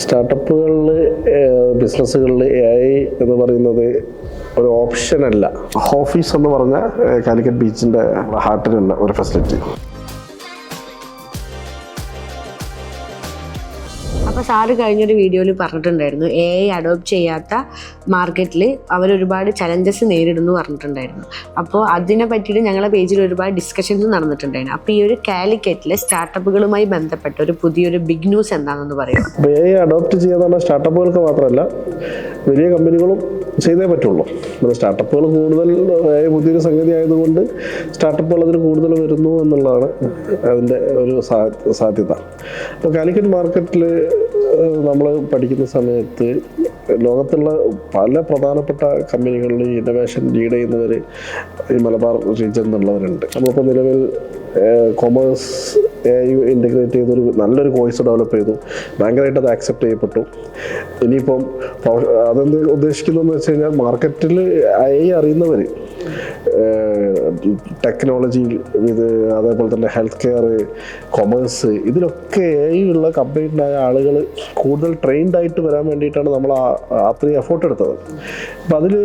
സ്റ്റാർട്ടപ്പുകളിൽ ബിസിനസ്സുകളിൽ AI എന്ന് പറയുന്നത് ഒരു ഓപ്ഷനല്ല. ഓഫീസ് എന്ന് പറഞ്ഞ കാലിക്കറ്റ് ബീച്ചിൻ്റെ ഹാർട്ടിലുള്ള ഒരു ഫെസിലിറ്റി. അപ്പോൾ സാറ് കഴിഞ്ഞൊരു വീഡിയോയിൽ പറഞ്ഞിട്ടുണ്ടായിരുന്നു AI അഡോപ്റ്റ് ചെയ്യാത്ത മാർക്കറ്റിൽ അവരൊരുപാട് ചലഞ്ചസ് നേരിടുന്നു പറഞ്ഞിട്ടുണ്ടായിരുന്നു. അപ്പോൾ അതിനെ പറ്റിയിട്ട് ഞങ്ങളുടെ പേജിൽ ഒരുപാട് ഡിസ്കഷൻസ് നടന്നിട്ടുണ്ടായിരുന്നു. അപ്പോൾ ഈ ഒരു കാലിക്കറ്റിലെ സ്റ്റാർട്ടപ്പുകളുമായി ബന്ധപ്പെട്ട ഒരു പുതിയൊരു ബിഗ് ന്യൂസ് എന്താണെന്ന് പറയുക. അപ്പോൾ AI അഡോപ്റ്റ് ചെയ്യാന്ന് സ്റ്റാർട്ടപ്പുകൾക്ക് മാത്രമല്ല വലിയ കമ്പനികളും ചെയ്തേ പറ്റുള്ളൂ. സ്റ്റാർട്ടപ്പുകൾ കൂടുതൽ പുതിയൊരു സംഗതി ആയതുകൊണ്ട് സ്റ്റാർട്ടപ്പുകൾ അതിൽ കൂടുതൽ വരുന്നു എന്നുള്ളതാണ് അതിൻ്റെ ഒരു സാധ്യത. അപ്പോൾ കാലിക്കറ്റ് മാർക്കറ്റിൽ നമ്മൾ പഠിക്കുന്ന സമയത്ത് ലോകത്തുള്ള പല പ്രധാനപ്പെട്ട കമ്പനികളിൽ ഇന്നോവേഷൻ ലീഡ് ചെയ്യുന്നവർ ഈ മലബാർ റീജിയനിൽ നിന്നുള്ളവരുണ്ട്. നമ്മളിപ്പോൾ നിലവിൽ കൊമേഴ്സ് AI ഇൻ്റഗ്രേറ്റ് ചെയ്തൊരു നല്ലൊരു കോഴ്സ് ഡെവലപ്പ് ചെയ്തു, ഭയങ്കരമായിട്ട് അത് ആക്സെപ്റ്റ് ചെയ്യപ്പെട്ടു. ഇനിയിപ്പം അതെന്ത് ഉദ്ദേശിക്കുന്നതെന്ന് വെച്ച് കഴിഞ്ഞാൽ മാർക്കറ്റിൽ AI അറിയുന്നവർ ടെക്നോളജി അതേപോലെ തന്നെ ഹെൽത്ത് കെയർ, കൊമേഴ്സ്, ഇതിലൊക്കെ AI ഉള്ള കമ്പനീഡായ ആളുകൾ കൂടുതൽ ട്രെയിൻഡായിട്ട് വരാൻ വേണ്ടിയിട്ടാണ് നമ്മൾ അത്രയും എഫോർട്ട് എടുത്തത്. അപ്പം അതിൽ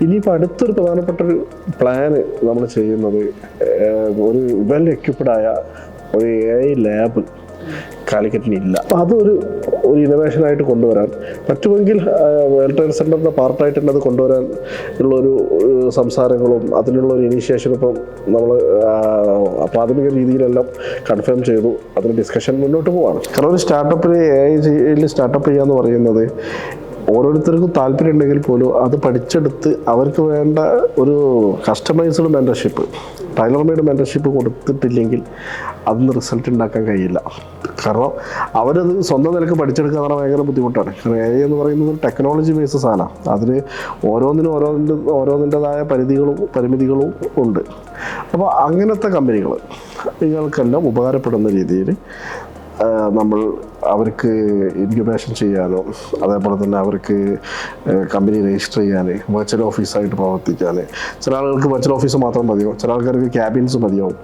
ഇനിയിപ്പോൾ അടുത്തൊരു പ്രധാനപ്പെട്ടൊരു പ്ലാന് നമ്മൾ ചെയ്യുന്നത് ഒരു വെൽ എക്യുപ്ഡായ ഒരു AI ലാബ് കാലിക്കറ്റിനില്ല. അപ്പം അതൊരു ഇന്നോവേഷനായിട്ട് കൊണ്ടുവരാൻ പറ്റുമെങ്കിൽ വേൾഡ് ട്രേഡ് സെൻ്ററിൻ്റെ പാർട്ടായിട്ട് തന്നെ അത് കൊണ്ടുവരാൻ ഉള്ളൊരു സംസാരങ്ങളും അതിനുള്ള ഒരു ഇനീഷ്യേഷനും ഇപ്പം നമ്മൾ പ്രാഥമിക രീതിയിലെല്ലാം കൺഫേം ചെയ്തു. അതിന് ഡിസ്കഷൻ മുന്നോട്ട് പോവാണ്. കാരണം ഒരു സ്റ്റാർട്ടപ്പിൽ AI സ്റ്റാർട്ടപ്പ് ചെയ്യാന്ന് പറയുന്നത് ഓരോരുത്തർക്കും താല്പര്യം ഉണ്ടെങ്കിൽ പോലും അത് പഠിച്ചെടുത്ത് അവർക്ക് വേണ്ട ഒരു customised mentorship, tailor made mentorship കൊടുത്തിട്ടില്ലെങ്കിൽ അതിന് റിസൾട്ട് ഉണ്ടാക്കാൻ കഴിയില്ല. കാരണം അവരത് സ്വന്തം നിലക്ക് പഠിച്ചെടുക്കുക എന്ന് പറഞ്ഞാൽ ഭയങ്കര ബുദ്ധിമുട്ടാണ്. കാരണം AI എന്ന് പറയുന്നത് ഒരു ടെക്നോളജി ബേസ്ഡ് സാധനമാണ്. അതിന് ഓരോന്നിൻ്റെതായ പരിമിതികളും ഉണ്ട്. അപ്പോൾ അങ്ങനത്തെ കമ്പനികൾക്കെല്ലാം ഉപകാരപ്പെടുന്ന രീതിയിൽ നമ്മൾ അവർക്ക് ഇൻക്യുബേഷൻ ചെയ്യാനോ അതേപോലെ തന്നെ അവർക്ക് കമ്പനി രജിസ്റ്റർ ചെയ്യാൻ, വെർച്വൽ ഓഫീസായിട്ട് പ്രവർത്തിക്കാൻ, ചില ആളുകൾക്ക് വെർച്വൽ ഓഫീസ് മാത്രം മതിയാവും, ചില ആൾക്കാർക്ക് ക്യാബിൻസ് മതിയാവും,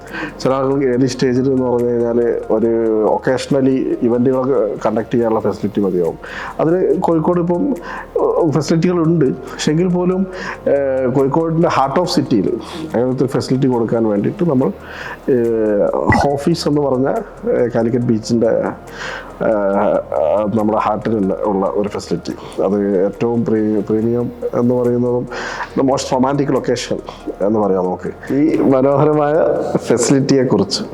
ചില ആളുകൾക്ക് ഏർലി സ്റ്റേജിൽ എന്ന് പറഞ്ഞു കഴിഞ്ഞാൽ ഒരു ഒക്കേഷണലി ഇവൻറ്റുകളൊക്കെ കണ്ടക്ട് ചെയ്യാനുള്ള ഫെസിലിറ്റി മതിയാവും. അതിന് കോഴിക്കോട് ഇപ്പം ഫെസിലിറ്റികളുണ്ട്. പക്ഷെങ്കിൽ പോലും കോഴിക്കോടിൻ്റെ ഹാർട്ട് ഓഫ് സിറ്റിയിൽ അങ്ങനത്തെ ഒരു ഫെസിലിറ്റി കൊടുക്കാൻ വേണ്ടിയിട്ട് നമ്മൾ ഓഫീസ് എന്ന് പറഞ്ഞ കാലിക്കറ്റ് ബീച്ചിൻ്റെ നമ്മുടെ ഹാർട്ടിൽ ഉള്ള ഒരു ഫെസിലിറ്റി, അത് ഏറ്റവും പ്രീമിയം എന്ന് പറയുന്നതും മോസ്റ്റ് റൊമാൻറ്റിക് ലൊക്കേഷൻ എന്ന് പറയാം. നമുക്ക് ഈ മനോഹരമായ ഫെസിലിറ്റിയെക്കുറിച്ച്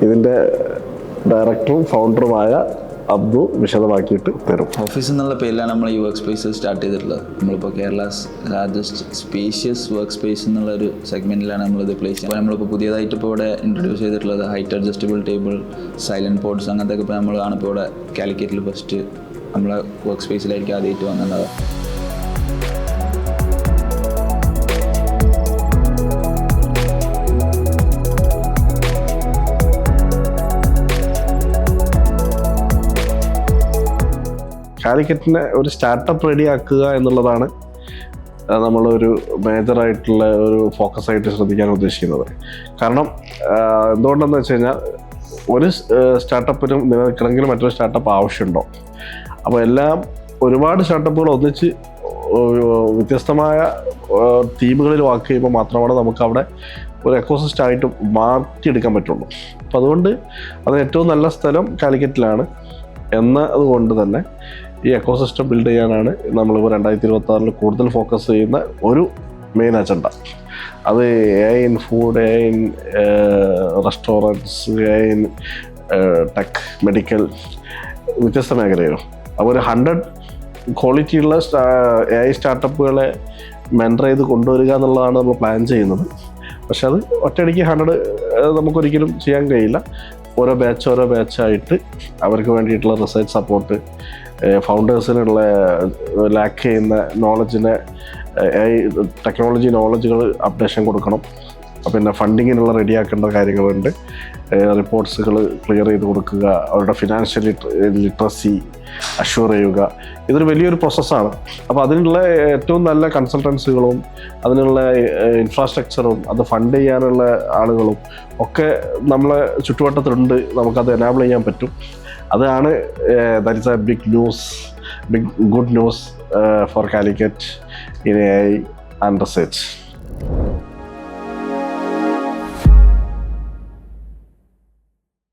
ഇതിൻ്റെ ഡയറക്ടറും ഫൗണ്ടറുമായ അബ്ദു വിശദമാക്കിയിട്ട് തരും. ഓഫീസ് എന്നുള്ള പേരിലാണ് നമ്മൾ ഈ വർക്ക് സ്പേസ് സ്റ്റാർട്ട് ചെയ്തിട്ടുള്ളത്. നമ്മളിപ്പോൾ Kerala's largest spacious work space എന്നുള്ള ഒരു സെഗ്മെൻറ്റിലാണ് നമ്മളിത് പ്ലേസ് ചെയ്യുന്നത്. അപ്പോൾ നമ്മളിപ്പോൾ പുതിയതായിട്ട് ഇപ്പോൾ ഇവിടെ ഇൻട്രൊഡ്യൂസ് ചെയ്തിട്ടുള്ളത് height adjustable table, silent pods, അങ്ങനത്തെ ഒക്കെ ഇപ്പോൾ നമ്മളാണ് ഇപ്പോൾ ഇവിടെ കാലിക്കറ്റിൽ ഫസ്റ്റ് നമ്മളെ വർക്ക് സ്പേസിലായിരിക്കും ആദ്യമായിട്ട് വന്നത്. കാലിക്കറ്റിനെ ഒരു സ്റ്റാർട്ടപ്പ് റെഡിയാക്കുക എന്നുള്ളതാണ് നമ്മളൊരു മേജറായിട്ടുള്ള ഒരു ഫോക്കസായിട്ട് ശ്രദ്ധിക്കാൻ ഉദ്ദേശിക്കുന്നത്. കാരണം എന്തുകൊണ്ടെന്ന് വെച്ച് കഴിഞ്ഞാൽ ഒരു സ്റ്റാർട്ടപ്പിനും നിലനിൽക്കണമെങ്കിൽ മറ്റൊരു സ്റ്റാർട്ടപ്പ് ആവശ്യമുണ്ടോ? അപ്പോൾ ഒരുപാട് സ്റ്റാർട്ടപ്പുകൾ ഒന്നിച്ച് വ്യത്യസ്തമായ തീമുകളിൽ വർക്ക് ചെയ്യുമ്പോൾ മാത്രമാണ് നമുക്ക് അവിടെ ഒരു എക്കോസിസ്റ്റം ആയിട്ട് മാറ്റിയെടുക്കാൻ പറ്റുള്ളൂ. അപ്പോൾ അതുകൊണ്ട് അതിന് ഏറ്റവും നല്ല സ്ഥലം കാലിക്കറ്റിലാണ്. എന്നതുകൊണ്ട് തന്നെ ഈ എക്കോസിസ്റ്റം ബിൽഡ് ചെയ്യാനാണ് നമ്മളിപ്പോൾ 2026 കൂടുതൽ ഫോക്കസ് ചെയ്യുന്ന ഒരു മെയിൻ അജണ്ട. അത് AI in food, AI in restaurants, AI in tech, medical, വ്യത്യസ്ത മേഖലകളും. അപ്പോൾ ഒരു 100 ക്വാളിറ്റിയുള്ള AI സ്റ്റാർട്ടപ്പുകളെ മെൻറ്റർ ചെയ്ത് കൊണ്ടുവരിക എന്നുള്ളതാണ് നമ്മൾ പ്ലാൻ ചെയ്യുന്നത്. പക്ഷെ അത് ഒറ്റയടിക്ക് 100 നമുക്കൊരിക്കലും ചെയ്യാൻ കഴിയില്ല. ഓരോ ബാച്ചായിട്ട് അവർക്ക് വേണ്ടിയിട്ടുള്ള റിസർച്ച് സപ്പോർട്ട്, ഫൗണ്ടേഴ്സിനുള്ള ലാക്ക് ചെയ്യുന്ന നോളജിനെ ടെക്നോളജി നോളജുകൾ അപ്ഡേഷൻ കൊടുക്കണം. പിന്നെ ഫണ്ടിങ്ങിനുള്ള റെഡിയാക്കേണ്ട കാര്യങ്ങളുണ്ട്. റിപ്പോർട്ട്സുകൾ ക്ലിയർ ചെയ്ത് കൊടുക്കുക, അവരുടെ ഫിനാൻഷ്യൽ ലിറ്ററസി അഷ്യൂർ ചെയ്യുക. ഇതൊരു വലിയൊരു പ്രോസസ്സാണ്. അപ്പോൾ അതിനുള്ള ഏറ്റവും നല്ല കൺസൾട്ടൻസികളും അതിനുള്ള ഇൻഫ്രാസ്ട്രക്ചറും അത് ഫണ്ട് ചെയ്യാനുള്ള ആളുകളും ഒക്കെ നമ്മളെ ചുറ്റുവട്ടത്തുണ്ട്. നമുക്കത് എനാബിൾ ചെയ്യാൻ പറ്റും. അതാണ് that is a big good news for Calicut in AI and research.